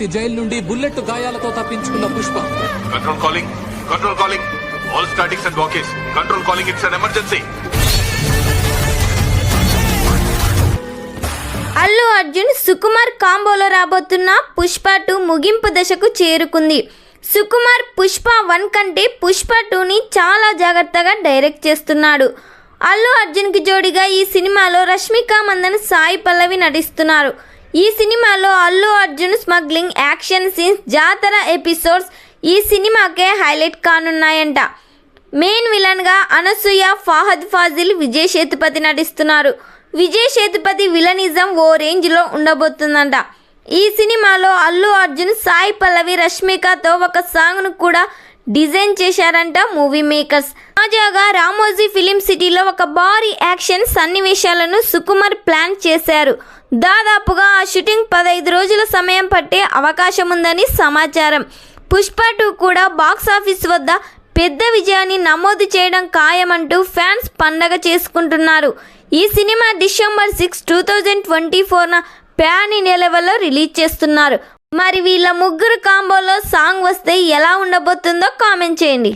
లాంటి జైలు నుండి బుల్లెట్ గాయాలతో తప్పించుకున్న Pushpa. Control calling all statics and walkies. Control calling, it's an emergency. Allu Arjun Sukumar కాంబోలో రాబోతున్న పుష్ప 2 ముగింపు దశకు చేరుకుంది. సుకుమార్ పుష్ప 1 కంటే పుష్ప 2ని చాలా జాగ్రత్తగా డైరెక్ట్ చేస్తున్నాడు. అల్లు అర్జున్కి జోడిగా ఈ సినిమాలో రష్మిక మందన, సాయి పల్లవి నటిస్తున్నారు. ఈ సినిమాలో Allu Arjun smuggling, action scenes, జాతర ఎపిసోడ్స్ ఈ సినిమాకే హైలైట్ కానున్నాయంట. మెయిన్ విలన్గా అనసూయ, ఫహద్ ఫాజిల్, విజయ్ సేతుపతి నటిస్తున్నారు. విజయ్ సేతుపతి విలనిజం ఓ రేంజ్లో ఉండబోతుందంట. ఈ సినిమాలో అల్లు అర్జున్, సాయి పల్లవి, రష్మికతో ఒక సాంగ్ను కూడా డిజైన్ చేశారంట మూవీ మేకర్స్. తాజాగా రామోజీ ఫిలిం సిటీలో ఒక భారీ యాక్షన్ సన్నివేశాలను సుకుమార్ ప్లాన్ చేశారు. దాదాపుగా ఆ షూటింగ్ 15 రోజుల సమయం పట్టే అవకాశం ఉందని సమాచారం. పుష్ప 2 కూడా బాక్సాఫీస్ వద్ద పెద్ద విజయాన్ని నమోదు చేయడం ఖాయమంటూ ఫ్యాన్స్ పండగ చేసుకుంటున్నారు. ఈ సినిమా డిసెంబర్ 6, 2024న ప్యాన్ ఇండియా లెవెల్లో రిలీజ్ చేస్తున్నారు. మరి వీళ్ళ ముగ్గురు కాంబోలో సాంగ్ వస్తే ఎలా ఉండబోతుందో కామెంట్ చేయండి.